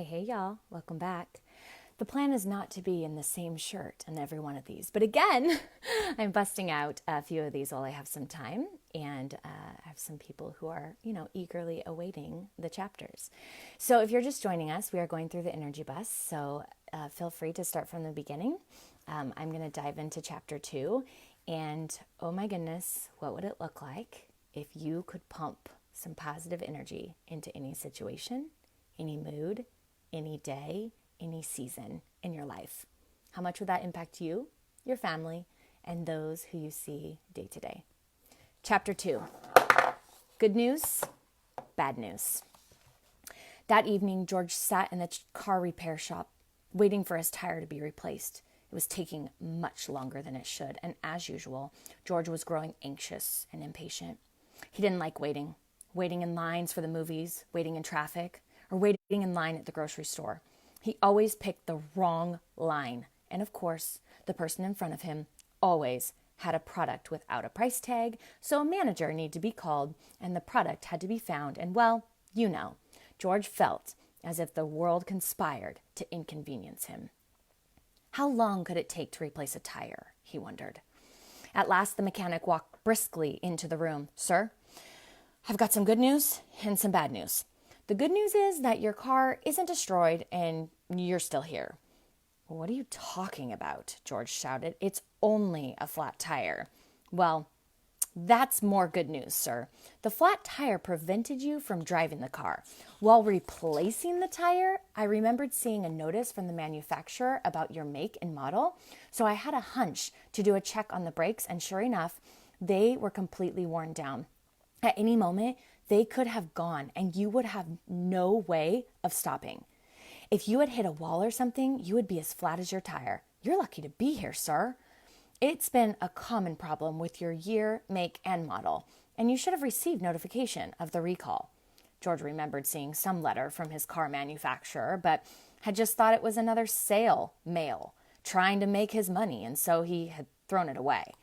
Hey, y'all. Welcome back. The plan is not to be in the same shirt on every one of these. But again, I'm busting out a few of these while I have some time. And I have some people who are, eagerly awaiting the chapters. So if you're just joining us, we are going through the energy bus. So feel free to start from the beginning. I'm going to dive into chapter 2. And oh my goodness, what would it look like if you could pump some positive energy into any situation, any mood, any day, any season in your life? How much would that impact you, your family, and those who you see day to day? Chapter 2, good news, bad news. That evening, George sat in the car repair shop, waiting for his tire to be replaced. It was taking much longer than it should, and as usual, George was growing anxious and impatient. He didn't like waiting in lines for the movies, waiting in traffic, or waiting in line at the grocery store. He always picked the wrong line. And of course, the person in front of him always had a product without a price tag, so a manager needed to be called and the product had to be found. And well, George felt as if the world conspired to inconvenience him. How long could it take to replace a tire? He wondered. At last, the mechanic walked briskly into the room. Sir, I've got some good news and some bad news. The good news is that your car isn't destroyed and you're still here. What are you talking about? George shouted. It's only a flat tire. Well, that's more good news, sir. The flat tire prevented you from driving the car. While replacing the tire, I remembered seeing a notice from the manufacturer about your make and model. So I had a hunch to do a check on the brakes, and sure enough, they were completely worn down. At any moment, they could have gone and you would have no way of stopping. If you had hit a wall or something, you would be as flat as your tire. You're lucky to be here, sir. It's been a common problem with your year, make, and model, and you should have received notification of the recall. George remembered seeing some letter from his car manufacturer, but had just thought it was another sale mail, trying to make his money, and so he had thrown it away.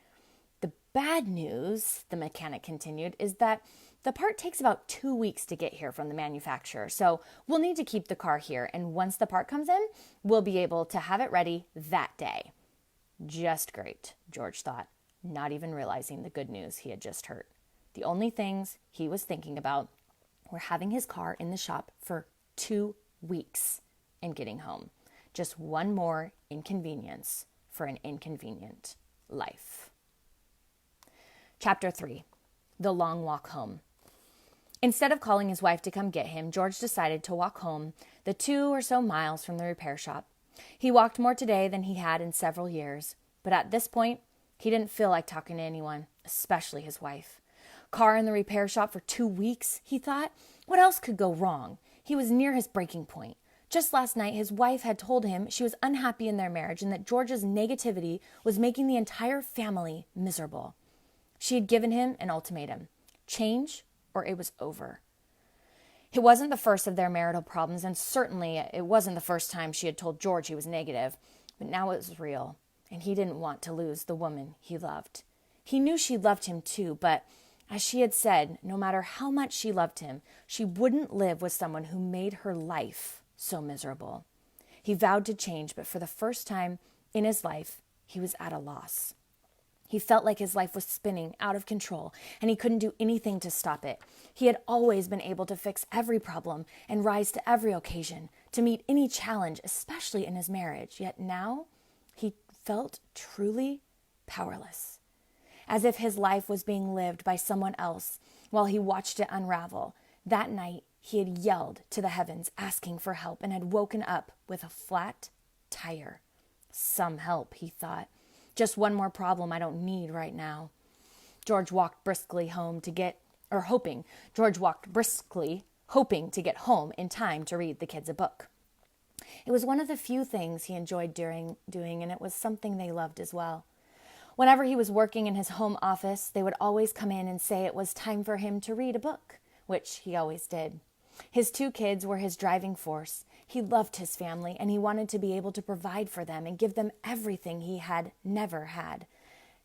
The bad news, the mechanic continued, is that the part takes about 2 weeks to get here from the manufacturer, so we'll need to keep the car here, and once the part comes in, we'll be able to have it ready that day. Just great, George thought, not even realizing the good news he had just heard. The only things he was thinking about were having his car in the shop for 2 weeks and getting home. Just one more inconvenience for an inconvenient life. Chapter 3, the long walk home. Instead of calling his wife to come get him, George decided to walk home the 2 or so miles from the repair shop. He walked more today than he had in several years, but at this point, he didn't feel like talking to anyone, especially his wife. Car in the repair shop for 2 weeks, he thought. What else could go wrong? He was near his breaking point. Just last night, his wife had told him she was unhappy in their marriage and that George's negativity was making the entire family miserable. She had given him an ultimatum: change or it was over. It wasn't the first of their marital problems, and certainly it wasn't the first time she had told George he was negative, but now it was real, and he didn't want to lose the woman he loved. He knew she loved him too, but as she had said, no matter how much she loved him, she wouldn't live with someone who made her life so miserable. He vowed to change, but for the first time in his life, he was at a loss. He felt like his life was spinning out of control, and he couldn't do anything to stop it. He had always been able to fix every problem and rise to every occasion, to meet any challenge, especially in his marriage. Yet now, he felt truly powerless, as if his life was being lived by someone else while he watched it unravel. That night, he had yelled to the heavens, asking for help, and had woken up with a flat tire. Some help, he thought. Just one more problem I don't need right now. George walked briskly home hoping to get home in time to read the kids a book. It was one of the few things he enjoyed doing, and it was something they loved as well. Whenever he was working in his home office, they would always come in and say it was time for him to read a book, which he always did. His 2 kids were his driving force. He loved his family, and he wanted to be able to provide for them and give them everything he had never had.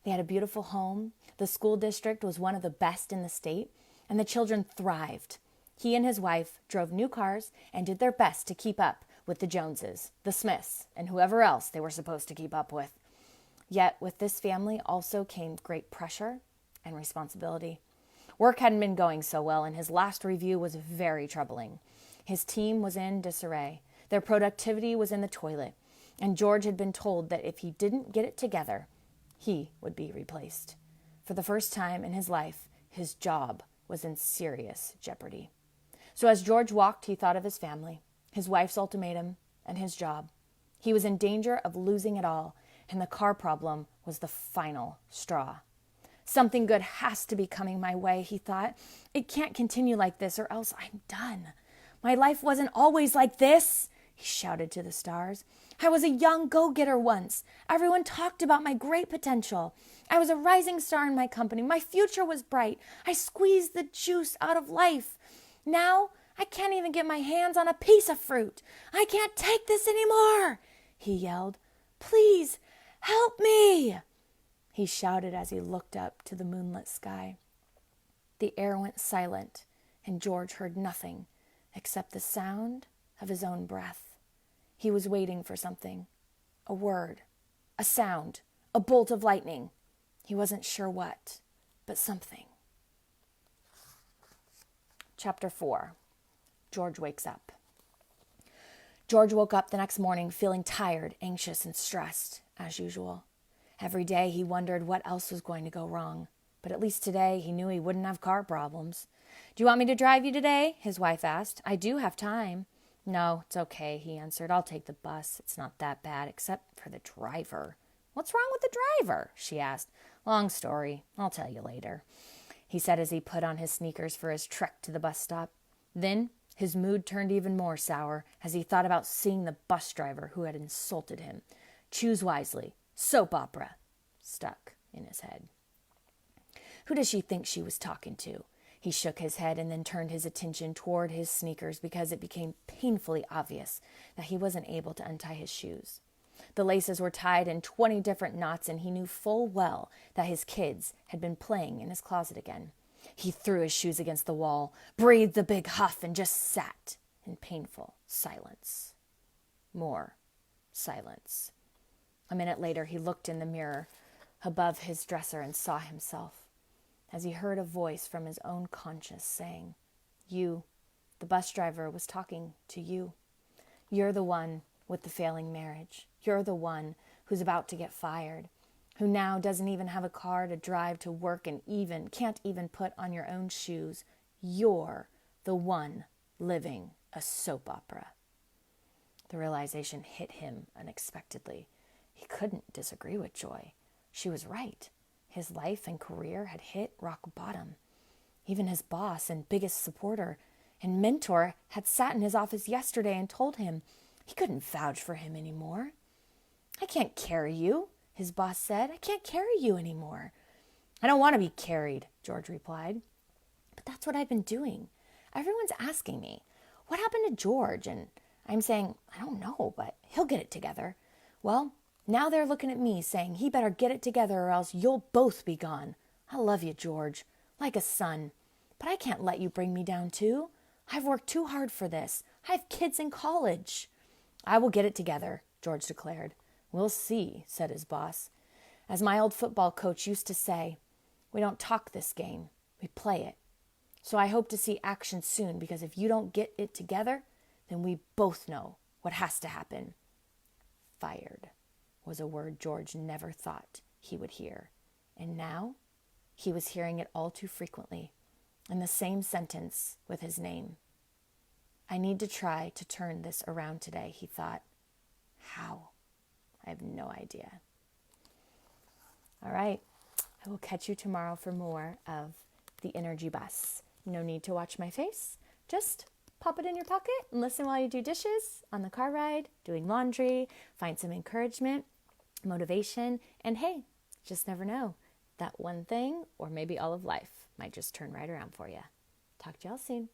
They had a beautiful home. The school district was one of the best in the state, and the children thrived. He and his wife drove new cars and did their best to keep up with the Joneses, the Smiths, and whoever else they were supposed to keep up with. Yet with this family also came great pressure and responsibility. Work hadn't been going so well, and his last review was very troubling. His team was in disarray. Their productivity was in the toilet, and George had been told that if he didn't get it together, he would be replaced. For the first time in his life, his job was in serious jeopardy. So as George walked, he thought of his family, his wife's ultimatum, and his job. He was in danger of losing it all, and the car problem was the final straw. Something good has to be coming my way, he thought. It can't continue like this, or else I'm done. My life wasn't always like this, he shouted to the stars. I was a young go-getter once. Everyone talked about my great potential. I was a rising star in my company. My future was bright. I squeezed the juice out of life. Now, I can't even get my hands on a piece of fruit. I can't take this anymore, he yelled. Please, help me, he shouted as he looked up to the moonlit sky. The air went silent, and George heard nothing except the sound of his own breath. He was waiting for something, a word, a sound, a bolt of lightning. He wasn't sure what, but something. Chapter 4. George wakes up. George woke up the next morning feeling tired, anxious, and stressed, as usual. Every day he wondered what else was going to go wrong, but at least today he knew he wouldn't have car problems. Do you want me to drive you today? His wife asked. I do have time. No, it's okay, he answered. I'll take the bus. It's not that bad, except for the driver. What's wrong with the driver? She asked. Long story. I'll tell you later, he said as he put on his sneakers for his trek to the bus stop. Then his mood turned even more sour as he thought about seeing the bus driver who had insulted him. Choose wisely. Soap opera stuck in his head. Who does she think she was talking to? He shook his head and then turned his attention toward his sneakers because it became painfully obvious that he wasn't able to untie his shoes. The laces were tied in 20 different knots, and he knew full well that his kids had been playing in his closet again. He threw his shoes against the wall, breathed a big huff, and just sat in painful silence. More silence. A minute later, he looked in the mirror above his dresser and saw himself, as he heard a voice from his own conscience saying, You, the bus driver, was talking to you. You're the one with the failing marriage. You're the one who's about to get fired, who now doesn't even have a car to drive to work and can't even put on your own shoes. You're the one living a soap opera. The realization hit him unexpectedly. He couldn't disagree with Joy. She was right. His life and career had hit rock bottom. Even his boss and biggest supporter and mentor had sat in his office yesterday and told him he couldn't vouch for him anymore. I can't carry you, his boss said. I can't carry you anymore. I don't want to be carried, George replied. But that's what I've been doing. Everyone's asking me, what happened to George? And I'm saying, I don't know, but he'll get it together. Well, now they're looking at me saying he better get it together or else you'll both be gone. I love you, George, like a son. But I can't let you bring me down too. I've worked too hard for this. I have kids in college. I will get it together, George declared. We'll see, said his boss. As my old football coach used to say, we don't talk this game, we play it. So I hope to see action soon, because if you don't get it together, then we both know what has to happen. Fired was a word George never thought he would hear. And now he was hearing it all too frequently, in the same sentence with his name. I need to try to turn this around today, he thought. How? I have no idea. All right. I will catch you tomorrow for more of The Energy Bus. No need to watch my face. Just pop it in your pocket and listen while you do dishes, on the car ride, doing laundry, find some encouragement, motivation, and hey, just never know. That one thing, or maybe all of life, might just turn right around for you. Talk to y'all soon.